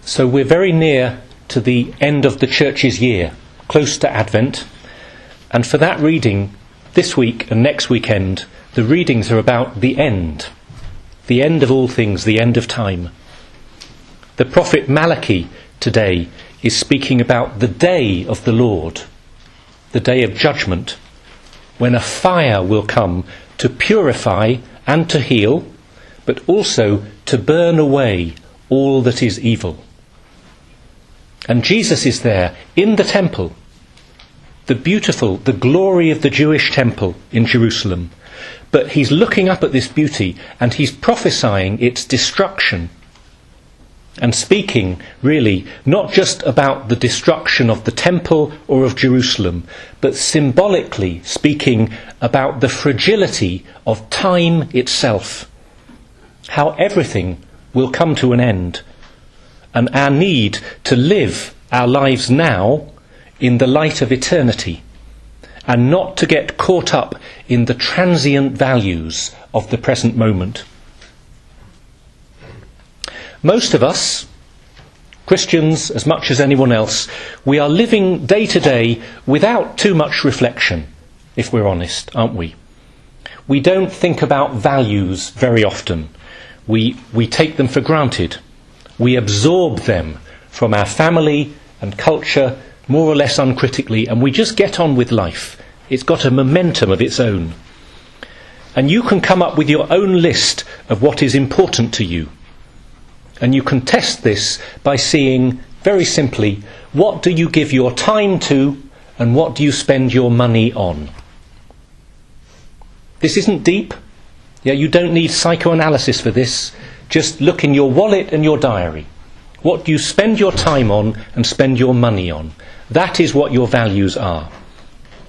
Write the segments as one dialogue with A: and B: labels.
A: So we're very near to the end of the church's year, close to Advent, and for that reading, this week and next weekend, the readings are about the end of all things, the end of time. The prophet Malachi today is speaking about the day of the Lord, the day of judgment, when a fire will come to purify and to heal, but also to burn away all that is evil. And Jesus is there in the temple, the glory of the Jewish temple in Jerusalem. But he's looking up at this beauty and he's prophesying its destruction and speaking really not just about the destruction of the temple or of Jerusalem, but symbolically speaking about the fragility of time itself, how everything will come to an end, and our need to live our lives now in the light of eternity, and not to get caught up in the transient values of the present moment. Most of us, Christians as much as anyone else, we are living day to day without too much reflection, if we're honest, aren't we? We don't think about values very often. We take them for granted. We absorb them from our family and culture more or less uncritically, and we just get on with life. It's got a momentum of its own. And you can come up with your own list of what is important to you. And you can test this by seeing, very simply, what do you give your time to and what do you spend your money on? This isn't deep. Yeah, you don't need psychoanalysis for this. Just look in your wallet and your diary. What do you spend your time on and spend your money on? That is what your values are.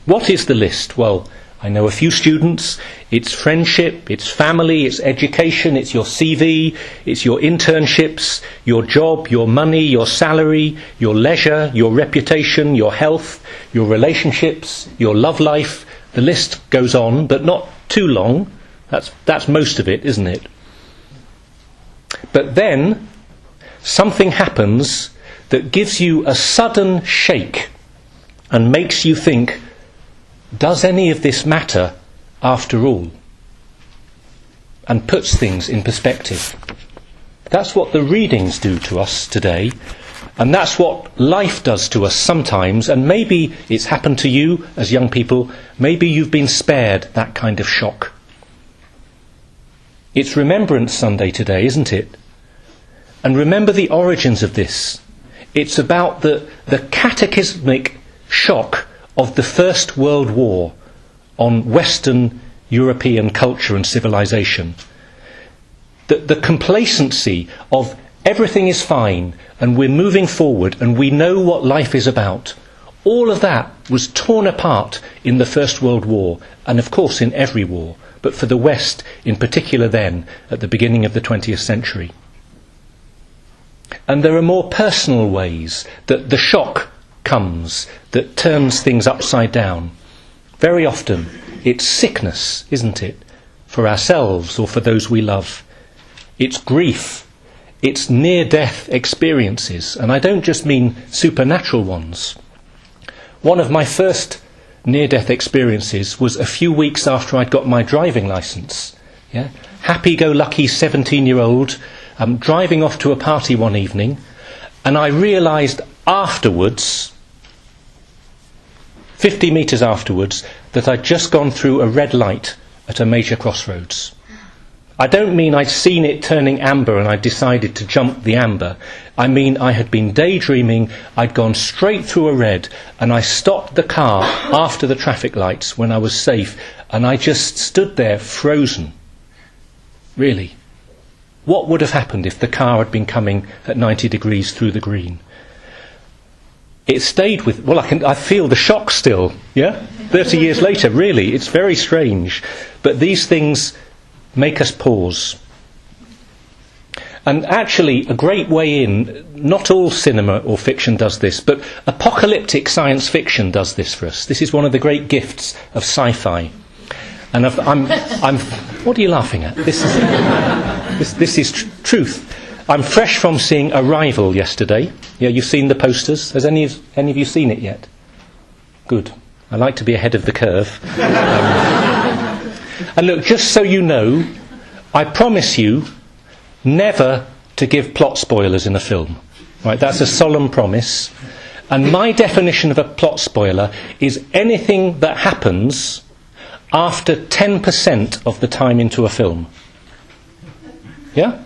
A: What is the list? Well, I know a few students. It's friendship, it's family, it's education, it's your CV, it's your internships, your job, your money, your salary, your leisure, your reputation, your health, your relationships, your love life. The list goes on, but not too long. That's most of it, isn't it? But then something happens that gives you a sudden shake and makes you think, does any of this matter after all? And puts things in perspective. That's what the readings do to us today, and that's what life does to us sometimes, and maybe it's happened to you as young people, maybe you've been spared that kind of shock. It's Remembrance Sunday today, isn't it? And remember the origins of this. It's about the cataclysmic shock of the First World War on Western European culture and civilization. The complacency of everything is fine and we're moving forward and we know what life is about. All of that was torn apart in the First World War, and of course in every war, but for the West in particular then, at the beginning of the 20th century. And there are more personal ways that the shock comes that turns things upside down. Very often it's sickness, isn't it? For ourselves or for those we love. It's grief. It's near-death experiences. And I don't just mean supernatural ones. One of my first near-death experiences was a few weeks after I'd got my driving licence. Yeah? Happy-go-lucky 17-year-old driving off to a party one evening, and I realised afterwards, 50 metres afterwards, that I'd just gone through a red light at a major crossroads. I don't mean I'd seen it turning amber and I decided to jump the amber. I mean I had been daydreaming, I'd gone straight through a red, and I stopped the car after the traffic lights when I was safe, and I just stood there frozen. Really. What would have happened if the car had been coming at 90 degrees through the green? It stayed with... Well, I feel the shock still, yeah? 30 years later, really. It's very strange. But these things make us pause. And actually, a great way in, not all cinema or fiction does this, but apocalyptic science fiction does this for us. This is one of the great gifts of sci-fi. And I'm what are you laughing at? This is truth. I'm fresh from seeing Arrival yesterday. Yeah, you've seen the posters. Has any of you seen it yet? Good. I like to be ahead of the curve. And look, just so you know, I promise you never to give plot spoilers in a film. Right? That's a solemn promise. And my definition of a plot spoiler is anything that happens after 10% of the time into a film. Yeah?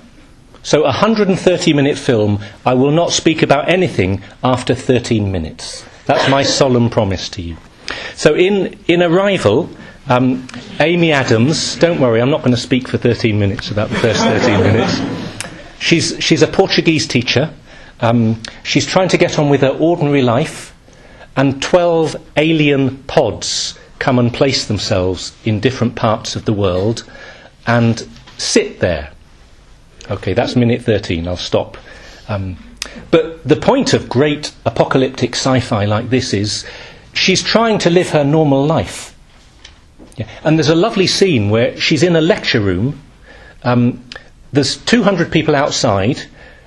A: So a 130-minute film, I will not speak about anything after 13 minutes. That's my solemn promise to you. So in Arrival, Amy Adams, don't worry, I'm not going to speak for 13 minutes about the first 13 minutes. She's a Portuguese teacher. She's trying to get on with her ordinary life, and 12 alien pods come and place themselves in different parts of the world and sit there. Okay, that's minute 13, I'll stop. But the point of great apocalyptic sci-fi like this is she's trying to live her normal life. Yeah. And there's a lovely scene where she's in a lecture room. There's 200 people outside,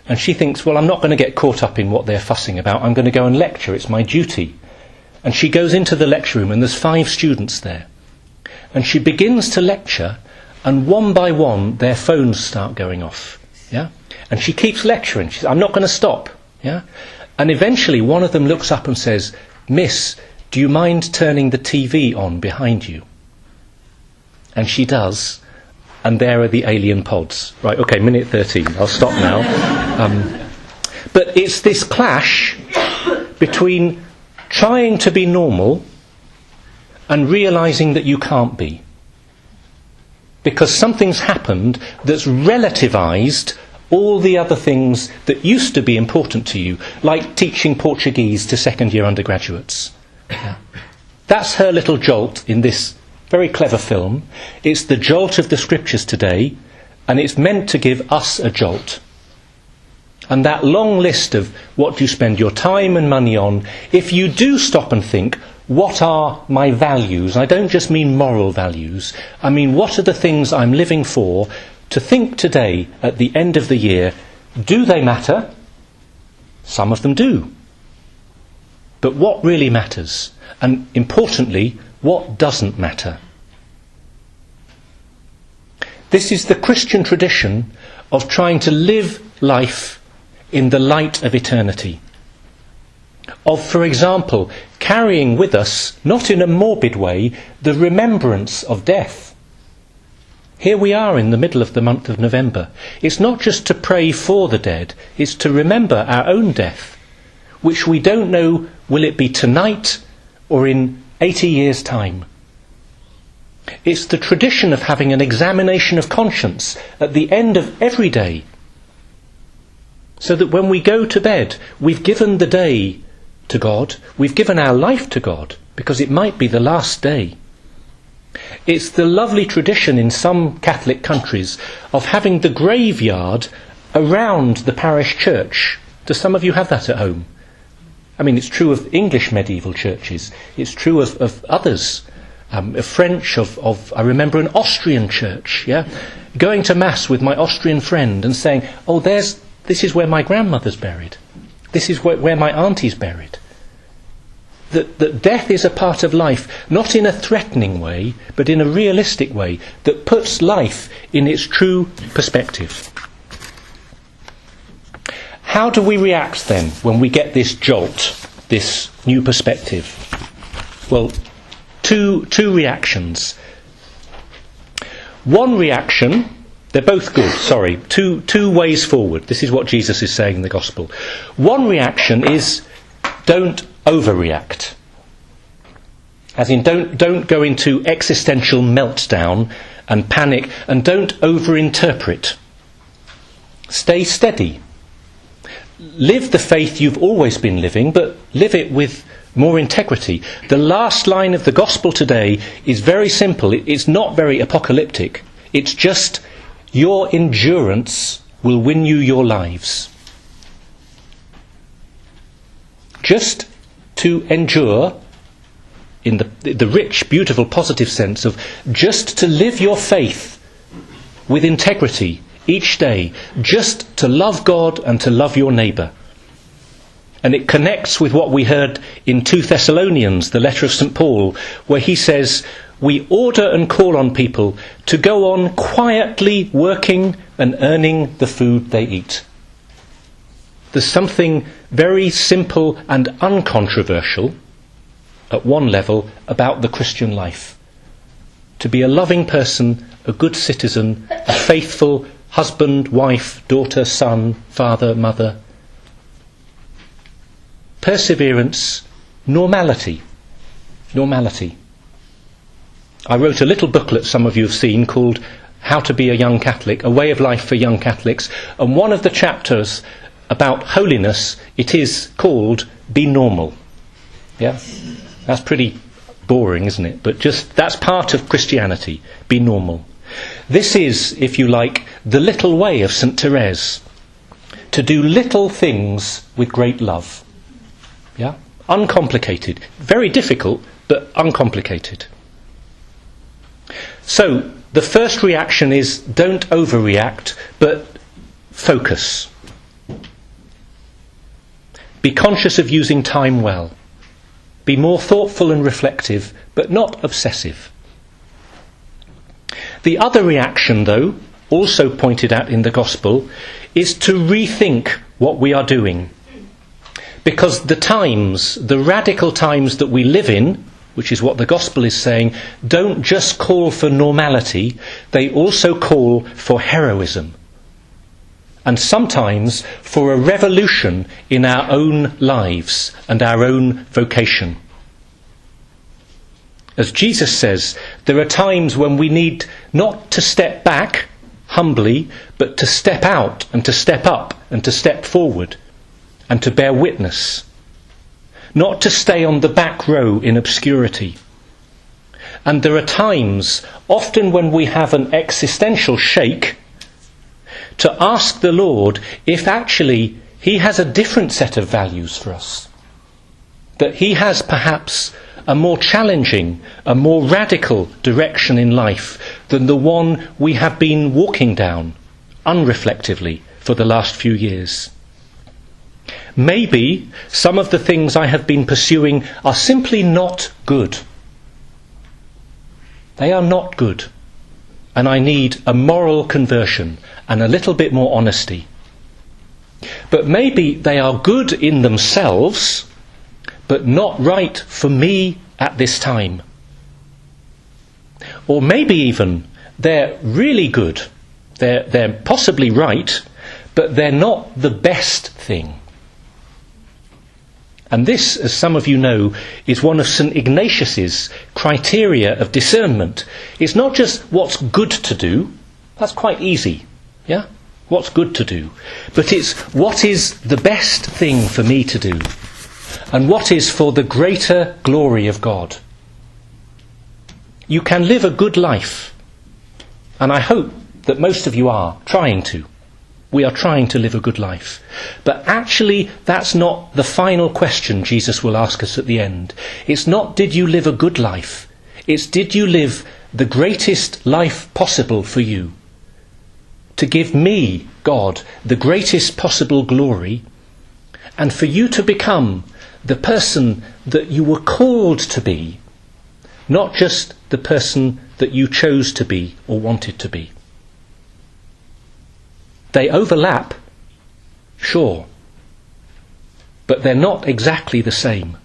A: and she thinks, well, I'm not going to get caught up in what they're fussing about. I'm going to go and lecture. It's my duty. And she goes into the lecture room, and there's 5 students there. And she begins to lecture, and one by one, their phones start going off. Yeah? And she keeps lecturing. She says, I'm not going to stop. Yeah? And eventually, one of them looks up and says, Miss, do you mind turning the TV on behind you? And she does. And there are the alien pods. Right, okay, minute 13. I'll stop now. But it's this clash between trying to be normal and realising that you can't be. Because something's happened that's relativised all the other things that used to be important to you, like teaching Portuguese to second-year undergraduates. Yeah. That's her little jolt in this very clever film. It's the jolt of the scriptures today, and it's meant to give us a jolt. And that long list of what do you spend your time and money on, if you do stop and think, what are my values? I don't just mean moral values. I mean, what are the things I'm living for? To think today, at the end of the year, do they matter? Some of them do. But what really matters? And importantly, what doesn't matter? This is the Christian tradition of trying to live life in the light of eternity. Of, for example, carrying with us, not in a morbid way, the remembrance of death. Here we are in the middle of the month of November. It's not just to pray for the dead, it's to remember our own death, which we don't know, will it be tonight or in 80 years' time. It's the tradition of having an examination of conscience at the end of every day, so that when we go to bed, we've given the day to God, we've given our life to God, because it might be the last day. It's the lovely tradition in some Catholic countries of having the graveyard around the parish church. Do some of you have that at home? I mean, it's true of English medieval churches. It's true of others. Of French, I remember an Austrian church, yeah? Going to Mass with my Austrian friend and saying, oh, this is where my grandmother's buried. This is where my auntie's buried. That death is a part of life, not in a threatening way, but in a realistic way, that puts life in its true perspective. How do we react then when we get this jolt, this new perspective? Well, two reactions. One reaction, they're both good, sorry, two ways forward. This is what Jesus is saying in the Gospel. One reaction is don't overreact. As in, don't go into existential meltdown and panic, and don't overinterpret. Stay steady. Live the faith you've always been living, but live it with more integrity. The last line of the Gospel today is very simple. It's not very apocalyptic. It's just, your endurance will win you your lives. Just to endure, in the rich, beautiful, positive sense of just to live your faith with integrity each day, just to love God and to love your neighbour. And it connects with what we heard in 2 Thessalonians, the letter of St. Paul, where he says, we order and call on people to go on quietly working and earning the food they eat. There's something very simple and uncontroversial, at one level, about the Christian life. To be a loving person, a good citizen, a faithful husband, wife, daughter, son, father, mother. Perseverance, normality. Normality. I wrote a little booklet some of you have seen called How to Be a Young Catholic, a way of life for young Catholics. And one of the chapters about holiness, it is called Be Normal. Yeah? That's pretty boring, isn't it? But just that's part of Christianity. Be normal. This is, if you like, the little way of St. Therese. To do little things with great love. Yeah? Uncomplicated. Very difficult, but uncomplicated. So, the first reaction is don't overreact, but focus. Be conscious of using time well. Be more thoughtful and reflective, but not obsessive. The other reaction, though, also pointed out in the Gospel, is to rethink what we are doing. Because the times, the radical times that we live in, which is what the Gospel is saying, don't just call for normality, they also call for heroism. And sometimes for a revolution in our own lives and our own vocation. As Jesus says, there are times when we need not to step back humbly, but to step out and to step up and to step forward and to bear witness. Not to stay on the back row in obscurity. And there are times, often when we have an existential shake, to ask the Lord if actually he has a different set of values for us. That he has perhaps a more challenging, a more radical direction in life than the one we have been walking down unreflectively for the last few years. Maybe some of the things I have been pursuing are simply not good. They are not good. And I need a moral conversion and a little bit more honesty. But maybe they are good in themselves, but not right for me at this time. Or maybe even they're really good. They're possibly right, but they're not the best thing. And this, as some of you know, is one of St. Ignatius's criteria of discernment. It's not just what's good to do. That's quite easy. Yeah? What's good to do. But it's what is the best thing for me to do. And what is for the greater glory of God. You can live a good life. And I hope that most of you are trying to. We are trying to live a good life. But actually, that's not the final question Jesus will ask us at the end. It's not, did you live a good life? It's, did you live the greatest life possible for you? To give me, God, the greatest possible glory, and for you to become the person that you were called to be, not just the person that you chose to be or wanted to be. They overlap, sure, but they're not exactly the same.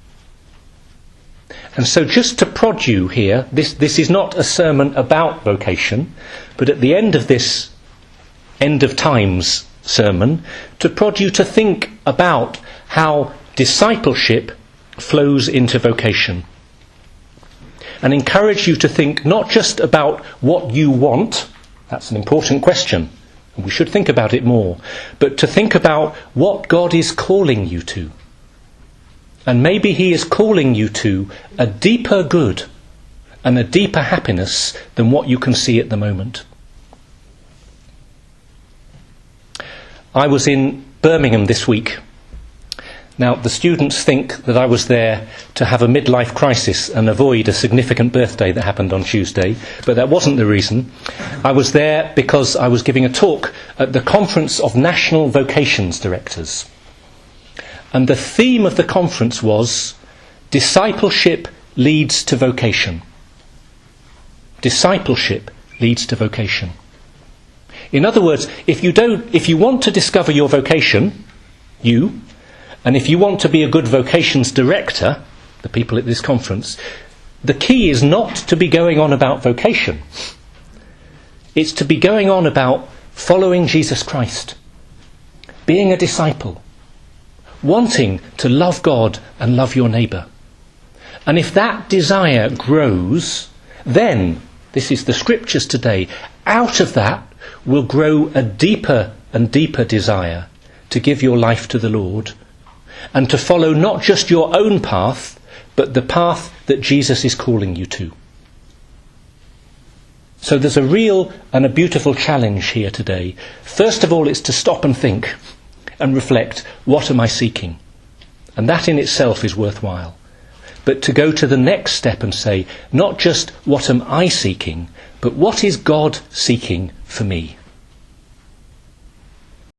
A: And so just to prod you here, this is not a sermon about vocation, but at the end of this end of times sermon, to prod you to think about how discipleship flows into vocation. And encourage you to think not just about what you want, that's an important question, and we should think about it more, but to think about what God is calling you to. And maybe he is calling you to a deeper good and a deeper happiness than what you can see at the moment. I was in Birmingham this week, Now, the students think that I was there to have a midlife crisis and avoid a significant birthday that happened on Tuesday, but that wasn't the reason. I was there because I was giving a talk at the Conference of National Vocations Directors. And the theme of the conference was Discipleship leads to vocation. Discipleship leads to vocation. In other words, if you want to discover your vocation, and if you want to be a good vocations director, the people at this conference, the key is not to be going on about vocation. It's to be going on about following Jesus Christ, being a disciple, wanting to love God and love your neighbour. And if that desire grows, then, this is the scriptures today, out of that will grow a deeper and deeper desire to give your life to the Lord and to follow not just your own path, but the path that Jesus is calling you to. So there's a real and a beautiful challenge here today. First of all, it's to stop and think and reflect, what am I seeking? And that in itself is worthwhile. But to go to the next step and say, not just what am I seeking, but what is God seeking for me?